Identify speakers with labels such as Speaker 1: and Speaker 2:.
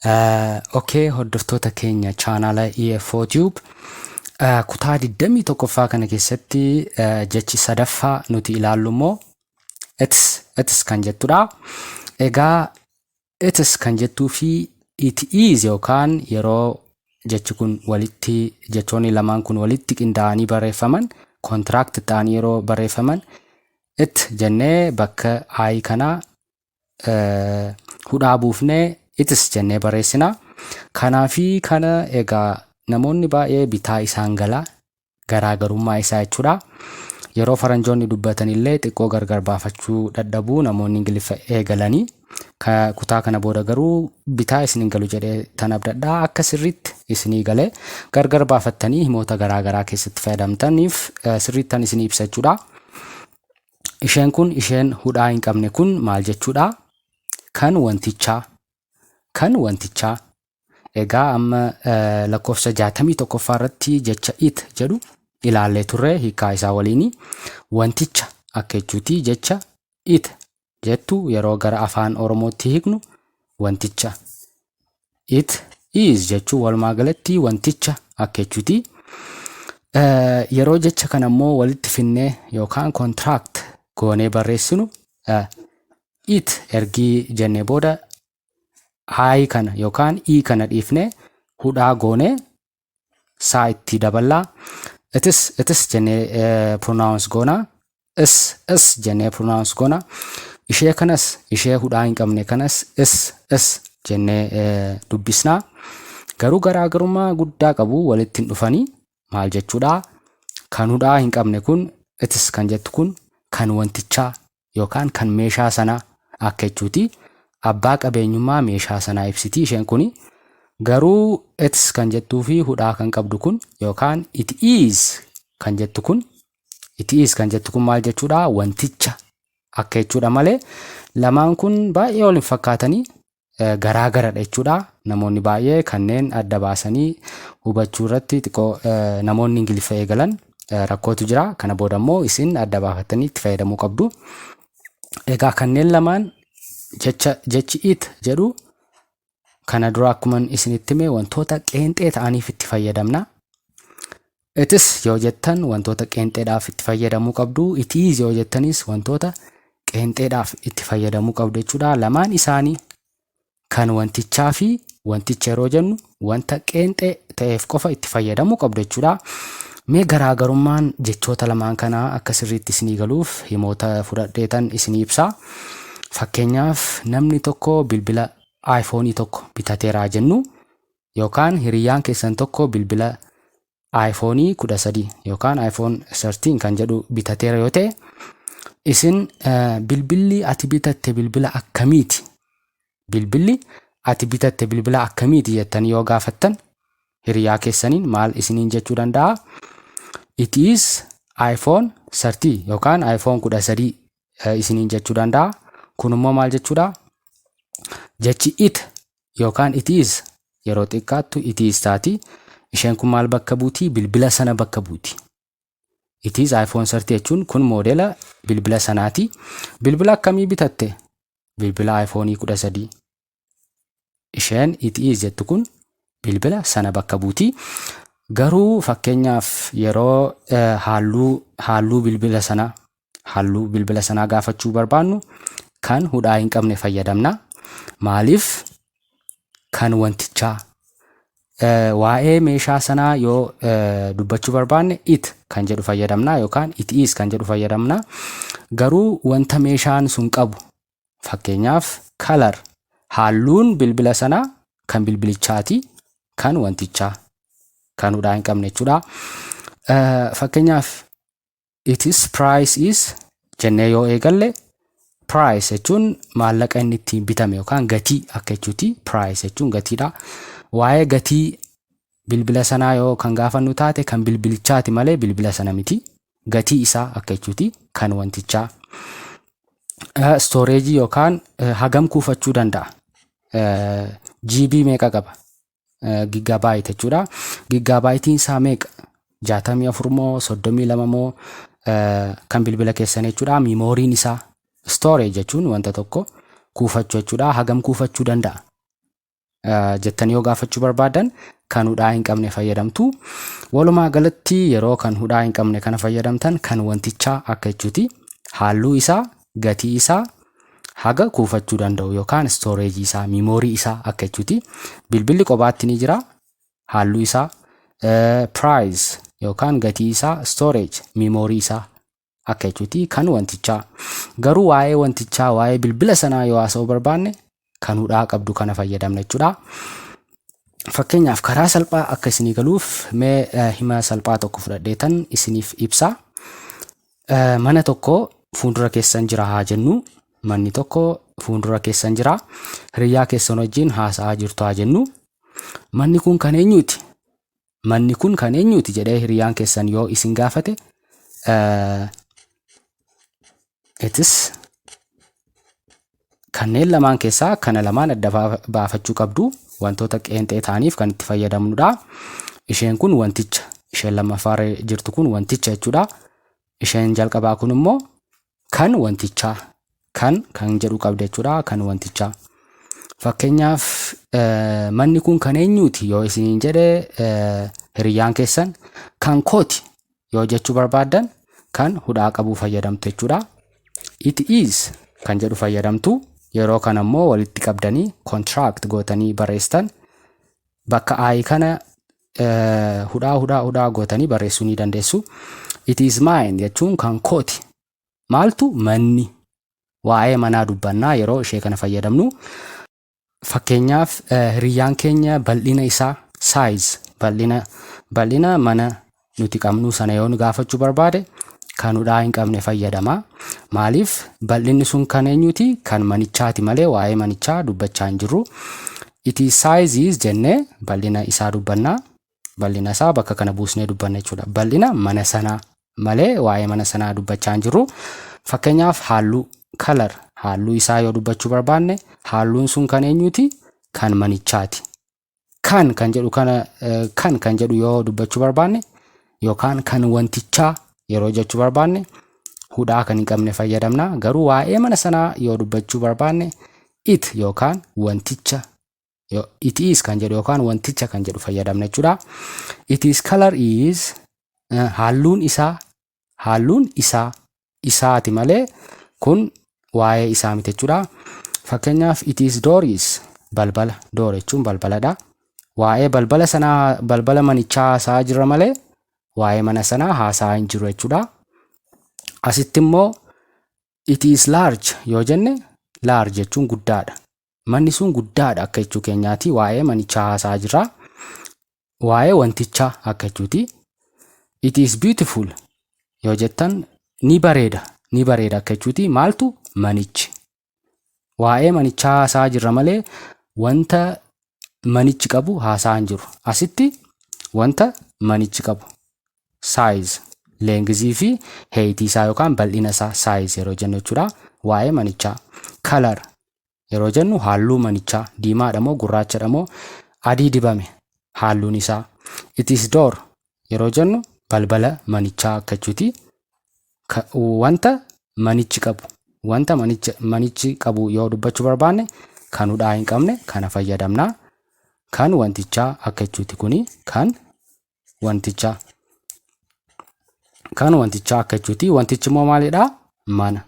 Speaker 1: Okay, hordoftoota keenya chaanaala EFO Tube kutaa 21ffaa kana keessatti jechi sadaffaa nuti ilaallu immoo it's kan jettudha. Egaa it's kan jettuu fi it is yookaan yeroo jechi kun walitti jechoonni lamaan kun walitti qindaa'anii barreeffaman contract ta'anii yeroo barreeffaman it jennee bakka I kana hudhaa buufnee it's jennee barreessina. Kanaafi kana egaa namoonni baay'ee bitaa isaan gala garaagarummaa isaa jechuudha. Yeroo faranjoonni dubbatan illee xiqqoo gargar baafachuu dadhabuu namoonni Ingiliffa eegalanii kutaa kana booda garuu bitaa isin galu jedhee tan abdadhaa akka sirriitti isinii galee gargar baafattanii himoota garaagaraa keessatti fayyadamtaniif sirriittan isinii ibsa jechuudha. Isheen hudhaa hin qabne kun maal jechuudha? Kan wantichaa. Egaa amma lakkoofsa 61ffaa irratti jecha it jedhu ilaallee turre hiikaa isaa waliin wanticha akka jechuuti. Jecha it jettu yeroo gara afaan Oromootti hiiknu wanticha. It is jechuu walumaa galatti wanticha akka jechuuti. Yeroo jecha kana immoo walitti finnee yookaan contract goonee barreessinu it ergii jennee booda I kana yookaan I kana dhiifnee hudhaa goonee saa itti daballaa. Itis jennee pronounce goona. Is jennee pronounce goona. Ishee hudhaa hin qabne kanas is jennee dubbisnaa. Garuu garaagarummaa guddaa qabu walitti hin dhufanii maal jechuudha? Kan hudhaa hin qabne kun itis kan jettu kun kan wantichaa yookaan kan meeshaa sanaa akka jechuuti. Abbaa qabeenyummaa meeshaa sanaa ibsiti isheen kuni. Garuu it's kan jettuu fi hudhaa kan qabdu kun yookaan it is kan jettu kun maal jechuudha? Wanticha akka jechuudha malee lamaan kun baay'ee wal hin fakkaatanii garaagaradha jechuudha. Namoonni baay'ee kanneen adda baasanii hubachuu irratti xiqqoo namoonni Ingiliffa eegalan rakkootu jira. Kana booda immoo isin adda baafattanii itti fayyadamuu qabdu. Egaa kanneen lamaan jechi it jedhu kana dura akkuma isinitti hime wantoota qeenxee ta'aniif itti fayyadamna. Itis yoo jettan wantoota qeenxeedhaaf itti fayyadamuu qabdu. It is yoo jettanis wantoota qeenxeedhaaf itti fayyadamuu qabdu jechuudha. Lamaan isaanii kan wantichaa fi wanticha yeroo jennu wanta qeenxee ta'eef qofa itti fayyadamuu qabdu jechuudha. Mee garaagarummaan jechoota lamaan kanaa akka sirriitti isinii galuuf himoota fudhadheetan isinii ibsaa. Fakkeenyaaf namni tokko bilbila iPhone tokko bitateeraa jennu yookaan hiriyyaan keessan tokko bilbila iPhone 13 yookaan iPhone 13 kan jedhu bitateera yoo ta'e isin bilbilli ati bitatte bilbila akkamiiti? Bilbilli ati bitatte bilbila akkamiiti jettanii yoo gaafattan hiriyyaa keessaniin maal isiniin jechuu danda'a? It is iPhone 13 yookaan iPhone 13 isiniin jechuu danda'a. Kun immoo maal jechuudha? Jechi it yookaan it is yeroo xiqqaattu it is taati. Isheen kun maal bakka buuti? Bilbila sana bakka buuti. It is iPhone 13 jechuun kun moodela bilbila sanaati. Bilbila akkamii bitatte? Bilbila iPhone 13. Isheen it is jettu kun bilbila sana bakka buuti. Garuu fakkeenyaaf yeroo halluu bilbila sanaa gaafachuu barbaannu kan hudhaa hin qabne fayyadamna. Maaliif? Kan wantichaa. Waa'ee meeshaa sanaa yoo dubbachuu barbaanne it kan jedhu fayyadamna yookaan it is kan jedhu fayyadamna. Garuu wanta meeshaan sun qabu fakkeenyaaf color halluun bilbila sanaa kan bilbilichaati kan wantichaa kan hudhaa hin qabne jechuudha. Fakkeenyaaf it is price is jennee yoo eegalle price jechuun maallaqa inni ittiin bitame yookaan gatii akka jechuuti. Price jechuun gatiidha. Waa'ee gatii bilbila sanaa yoo kan gaafannu taate kan bilbilichaati malee bilbila sana miti. Gatii isaa akka jechuuti kan wantichaa. Storage yookaan hagam kuufachuu danda'a? GB meeqa qaba? Gigabyte jechuudha. Gigabytein isaa meeqa? 64 moo 32 moo kan bilbila keessan jechuudha. Memoryin isaa storage jechuun wanta tokko kuufachuu jechuudha. Hagam kuufachuu danda'a? jettanii yoo gaafachuu barbaadan kan hudhaa hin qabne fayyadamtu. Walumaa galatti yeroo kan hudhaa hin qabne kana fayyadamtan kan wantichaa akka jechuuti. Halluu isaa, gatii isaa haga kuufachuu danda'u yookaan storage isaa, memory isaa akka jechuuti. Bilbilli kophaatti ni jira. Halluu isaa, price yookaan gatii isaa, storage, memory isaa akka jechuuti kan wantichaa. Garuu waa'ee wantichaa, waa'ee bilbila sanaa yoo haasa'uu barbaanne kan hudhaa qabdu kana fayyadamna jechuudha. Fakkeenyaaf karaa salphaa akka isinii galuuf mee hima salphaa tokko fudhadheetan isiniif ibsa. Mana tokko fuuldura keessan jira haa jennu. Manni tokko fuuldura keessan jira. Hiriyaa keessan wajjin haasa'aa jirtu haa jennu. Manni kun kan eenyuuti? Manni kun kan eenyuuti jedhee hiriyaan keessan yoo isin gaafate itis kanneen lamaan keessaa kana lamaan adda baafachuu qabdu. Wantoota qeenxee ta'aniif kan itti fayyadamnudha. Isheen kun wanticha, isheen lammaffaarra jirtu kun wanticha jechuudha. Isheen jalqabaa kun immoo kan wantichaa, kan jedhu qabda jechuudha, kan wantichaa. Fakkeenyaaf manni kun kan eenyuuti yoo isin jedhe hiriyaan keessan kan kooti yoo jechuu barbaadan kan hudhaa qabuu fayyadamtu jechuudha. It is kan jedhu fayyadamtu. Yeroo kana ammoo walitti qabdanii contract gootanii barreessan. Bakka ai kana hudhaa gootanii barreessuu ni dandeessu. It is mine jechuun kan kooti. Maaltu? Manni. Waa'ee manaa dubbannaa yeroo ishee kana fayyadamnu. Fakkeenyaaf hiriyaan keenya bal'ina isaa, size, bal'ina mana nuti qabnu sana yoo nu gaafachuu barbaade kan hudhaa hin qabne fayyadama. Maaliif? Bal'inni sun kan eenyuti? Kan manichaati malee waa'ee manichaa dubbachaa hin jirru. It is sizes jennee bal'ina isaa dubbannaa. Bal'ina isaa bakka kana buusnee dubbanna jechuudha. Bal'ina mana sanaa malee waa'ee mana sanaa dubbachaa hin jirru. Fakkeenyaaf halluu, color, halluu isaa yoo dubbachuu barbaanne halluun sun kan eenyuti? Kan manichaati. Kan jedhu yoo dubbachuu barbaanne yookaan kan wantichaa yeroo jechuu barbaanne hudhaa kan hin qabne fayyadamna. Garuu waa'ee mana sanaa yoo dubbachuu barbaanne it yookaan wanticha, it is kan jedhu yookaan wanticha kan jedhu fayyadamna jechuudha. It is color is halluun isaa isaati malee kun waa'ee isaa miti jechuudha. Fakkeenyaaf it is door is balbala, door jechuun balbaladha. Waa'ee balbala sanaa, balbala manichaa haasa'aa jirra malee waa'ee mana sanaa haasa'aa hin jiru jechuudha. Asitti immoo it is large yoo jenne large jechuun guddaadha. Manni sun guddaadha akka jechuu keenyaati. Waa'ee manichaa haasa'aa jirra. Waa'ee wantichaa akka jechuuti. It is beautiful yoo jettan ni bareeda akka jechuuti. Maaltu? Manichi. Waa'ee manichaa haasa'aa jirra malee wanta manichi qabu haasa'aa hin jiru. Asitti wanta manichi qabu, size, lengthii fi height isaa yookaan bal'ina isaa size yeroo jennu jechuudha. Waa'ee manichaa. Color yeroo jennu halluu manichaa, diimaadha moo gurraachadha moo adii dibame halluun isaa. It is door yeroo jennu balbala manichaa akka jechuuti. Wanta manichi qabu yoo dubbachuu barbaanne kan hudhaa hin qabne kana fayyadamna. Kan wantichaa akka jechuuti kuni kan wantichaa akka jechuuti. Wantichi immoo maalidha? Mana.